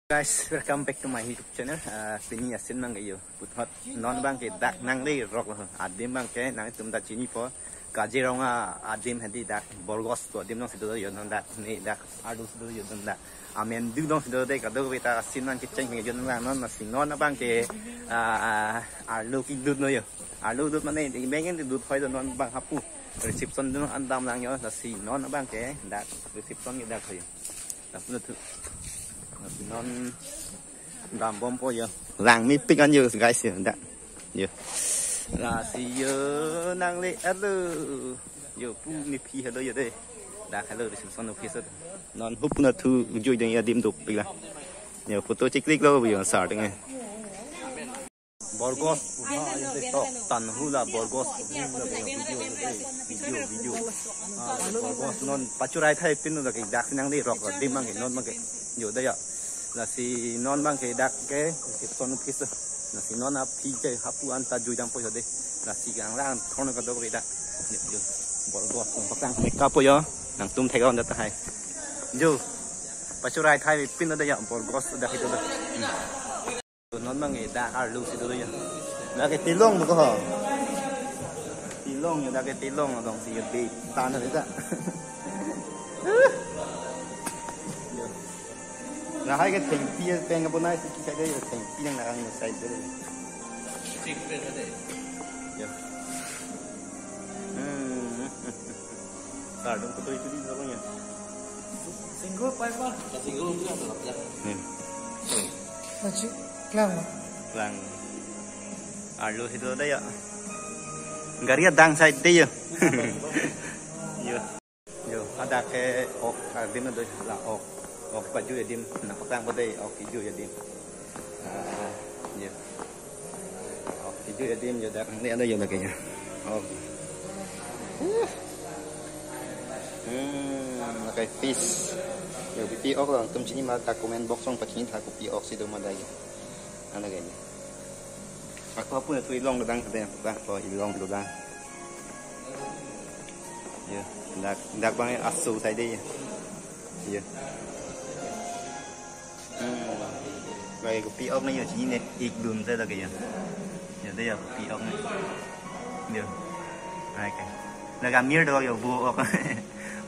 Guys, welcome back to my YouTube channel. Sini asin mang iyo. Putot non bang ke dak nang le rock adim bang ke nang tum da chini po. Kajironga adim hadi dak Borgos to adim nong sido yo non dak ni dak adu sido yo non dak. Amen du nong sido de ka do kita asin mang ke cheng yo non non na sing non bang ke alu ki dut no yo. Alu dut mane di bengen di dut phoi non bang hapu. Reception non andam lang yo na si non bang ke dak reception yo dak yo. Dak pun tu non làm bom po giờ làng mi pin ăn nhiều cái gì đó nhiều là gì giờ năng lệ ăn rồi giờ pu mi pi hết rồi giờ đây đã khai rồi sự son phía sau non húp nó thu vui đến điểm đục bây giờ nhiều photo check click lo bây giờ sợ đấy nghe Borgos tan hula Borgos video Borgos non pacurai thay pin nó cái đặc năng lệ rock điểm mang cái non mang cái nhiều đây ạ là si non bang ke dak ke son kis là si non ap pi ke hapu anta ju jam po de là si gang lang thon ka do ke dak yo bor bor kum pakang make up po yo nang tum thai on da hai jo pachurai thai pin da ya bor gos da ke do non bang ke da ar lu si do yo là cái tilong mo ko ho tilong yo da ke tilong dong si be tan da da là hai cái thành kia bên cái bên này thì cái đấy là thành kia là ăn sai rồi. Chính bên đấy. Cả đúng tôi đi đâu nhỉ? Single bay quá. Là single cũng là lập ra. Là chứ làng. Làng. Lu itu đây ạ. Garia dang sai đây ya. Yo, ada ke ok, din na doy la ok. Ok baju ya dim, nak petang badai ok hijau ya dim, ya, ok hijau ya dim, jadi ni ada yang lagi nya, ok, pakai fish, ya pi ok lah, tum sini mah tak komen box song pacini tak pi ok sido mah dah, ada kayaknya, aku pun tu ilong sedang katanya, petang, oh ilong sedang, ya, dak bang asu saya dia, ya. Vậy cái pi ốc này giờ chỉ này ít đường thế là cái gì? Giờ đây là pi ốc này, được, hai cái, là cái miếng đó giờ vuông ốc,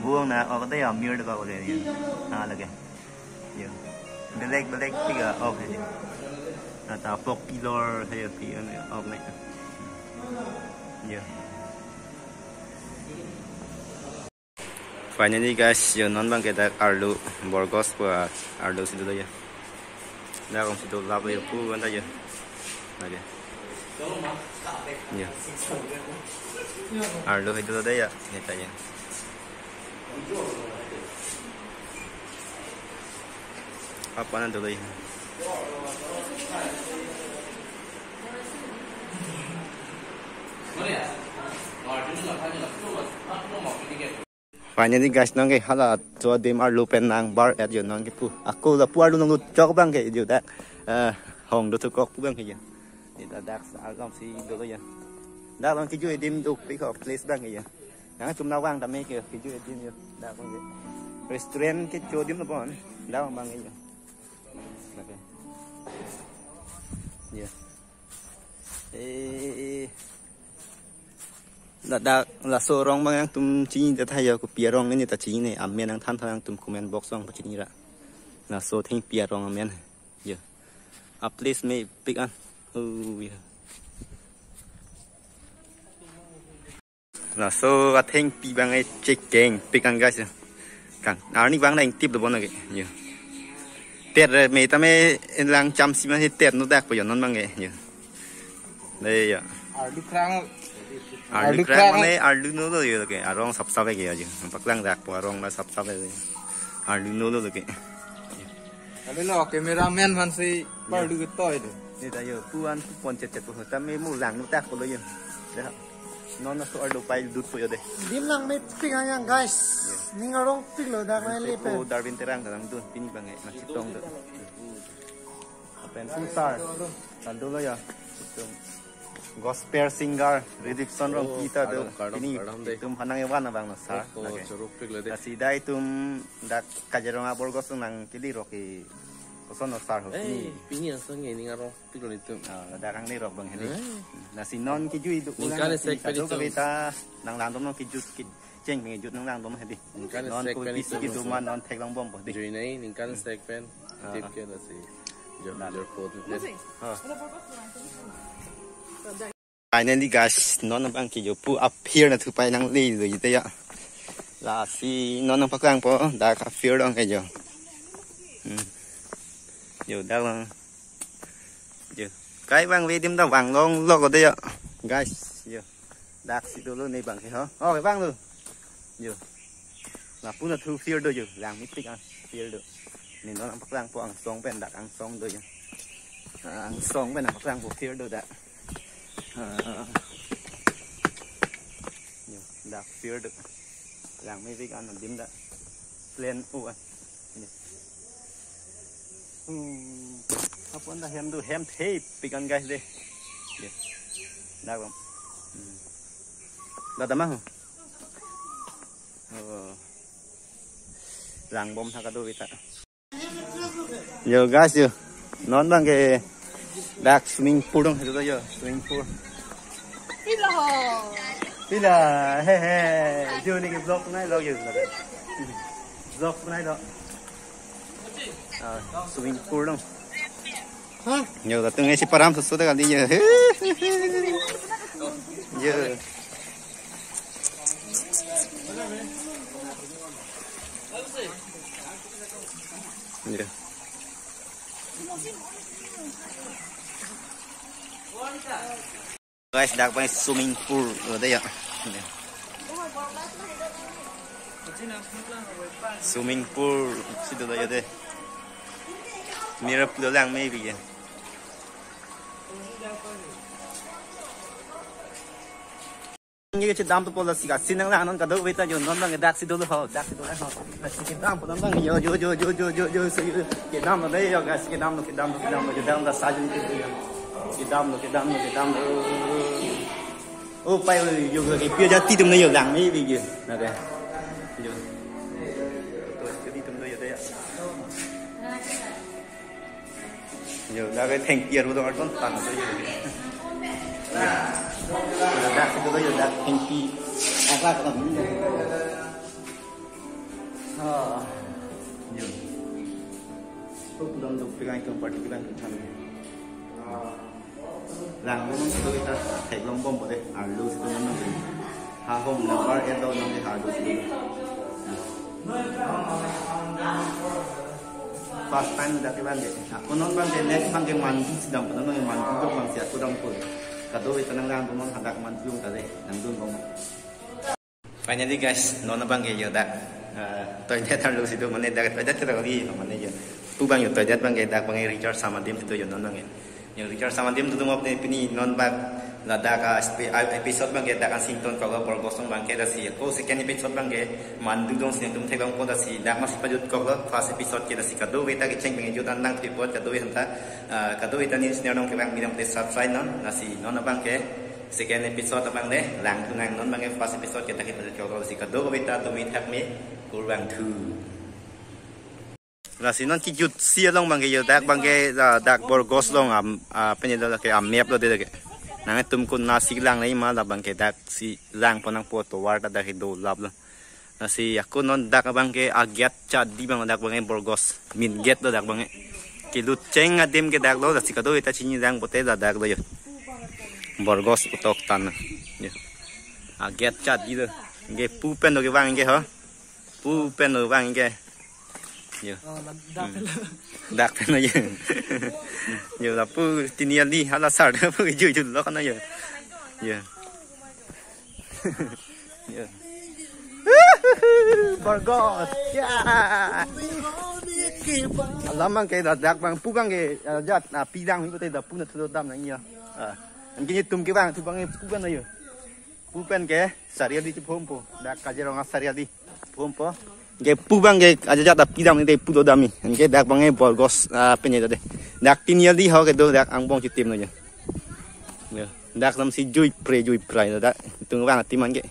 vuông là ốc đây là miếng đó cái gì? Là cái, giờ, black cái ốc này, là tao popular hay là pi ốc này, giờ. Finally guys, giờ non bang kita arlu Borgos buat arlu situ aja. Dah orang situ laba ya pu kan aja. Ada. Ya. Arlu itu ada ya, ni tanya. Apa nanti tu? Finally guys, nang cái hala cho dem arlu pen nang bar at yon nang cái pu. Aku là pu arlu nang cho bang cái điều đó. Hong do tu kok pu bang cái gì. Thì đã dak sa long si do đó. Dak long cái ju dem do pick up place bang cái gì. Nang chúng nào wang tamai cái ju dem yo. Dak bang cái. Restaurant cái cho dem nó bon. Dak bang cái gì. Okay. Yeah. Là số rong bang tum chỉ để thay cho bia rong này ta chỉ này amen ang than thang tum comment box rong chỉ này là số thing bia rong amen yeah a please me pick an yeah là số a thing pi bang ai check gang pick an guys càng ni bang này tiếp được bon này yeah tết rồi mấy ta mấy lang chăm xí mà tết nó đặc bây giờ nó bang này yeah đây yeah Arlu krang mana arlu nolo yo ke arong sap sap ke aja paklang dak arong la sap sap ke arlu nolo ke arlu no cameraman man si arlu ke toy de ni ta yo puan pon cet cet ta me mu lang nu tak ko lo yo dah non so arlu pai dut po yo de dim lang me ping yang guys ning arong ping lo dak mai le pe ko darwin terang kadang tu pin bangai na sitong de pen sar tan do lo ya sitong gospel singer redemption rong kita do ini tum hanang ewan bang nasar kasi dai tum dak kajarong Borgos nang kili roki Koson no sar ho. Pini ang sange ni ngaro pilo nito. Darang ni rok bang heli. Nasi non ki jui du. Ningkane sek pedi to beta nang lang dom no ki jut ki cheng me jut nang lang dom hedi. Ningkane Non sek ko pedi pis ki du man non thek lang bom bo di. Jui nei ningkane sek pen. Tip ke na si. Jor pot. Finally guys, non bang ki jo pu up here na thu pai nang li rồi te ya. Là si non nang pakang po da ka fear dong ke jo. Yo da lang. Yo. Cái bang vi tim da vàng long lo ko te ya. Guys, yo. Dak si do lo nei bang ke ho. Cái bang lu. Yo. Là pu na thu fear do yo, lang mi tik an fear do. Ni non nang pakang po ang song pen dak ang song do yo. Ang song pen nang pakang po fear do da. Dak fear được làm mấy cái ăn làm điểm đã lên u apa anda hem tu hem tape pikan guys deh dak bang dah tamah lang bom thang kado kita yo guys yo non bang ke dak swimming pool dong itu yo swimming pool Pila he chưa đi cái vlog này lâu rồi đấy vlog này đó swimming pool đâu nhiều là từng ngày chỉ param số đấy đi giờ giờ guys, dak bang swimming pool ở đây ạ. Swimming pool situ đây deh. Mirip pool lang maybe ya. Như cái đam tu pola sih xin năng lang non kadau beta jo non bang dak situ ho dak situ ho. Cái đam pola bang yo cái đam ở đây yo guys cái đam cái đam là sao như thế cái đam ô bay rồi dùng cái kia ra tí tụm này giờ làm mấy gì nè kìa tôi cứ đi tụm này giờ đây ạ giờ ra cái thành kia rồi đó con tặng tôi giờ ra cái tôi giờ ra thành kia ra cái tầm này giờ tôi cũng đọc cái anh party cái anh tham lang bom itu kita thek long bom boleh alu itu mana ni ha hom number itu nanti ha alu itu first time dah keban je aku non bang je next bang je mandu sedang pun non mandu tu bang siap kurang pun kado itu nang lang bom hendak mandu tadi nang dun bom finally guys non bang je yo dak toilet alu itu mana dak toilet terlebih mana je tu bang yo toilet bang je dak bang recharge sama dim itu yo non nang yang Richard sama tim tu tunggu apa ni non bag lada ka episode bang kita akan sinton kalau bergosong bang kita sih ko second episode bang kita mandu dong sih tum tegang poda sih dak masih pajut kalau first episode kita sih kado kita keceng pengen jutaan nang tripod kado kita kado kita ni senior dong kita bilang kita subscribe non nasi non bang kita second episode bang deh lang tunang non bang first episode kita kalau sih kado kita tu meet me kurang tu là xin non ki jut sia long bang ke dak bang ke dak borgos long penye da ke map lo de ke nang tum kun na si lang nei ma da bang ke dak si lang ponang po to war da ke do lab lo na si aku non dak bang ke agyat cha di bang dak bang borgos min get do dak bang ke lut cheng adim ke dak lo da si ka do ita chini lang bote da dak lo yo borgos utok tan yo agyat cha di do ge pu pen do ke bang ke ho pu pen do bang ke dak nó giờ giờ là pu tin đi hay là sao đó pu chửi chửi nó con nó giờ Borgos lắm cái dak bang pu bang cái jat pi dang itu tadi pu nak terus dam lagi ya mungkin tum ke bang tu bang pu kan ayo pu pen ke sarial di pom po dak kajerong sarial di pom po cái pu bang cái aja jat pi dang ni pu do dami cái dak bang Borgos penye tadi dak tin ya di ho cái do dak ang bong chitim no ya dak nam si jui pre dak tung bang timan ke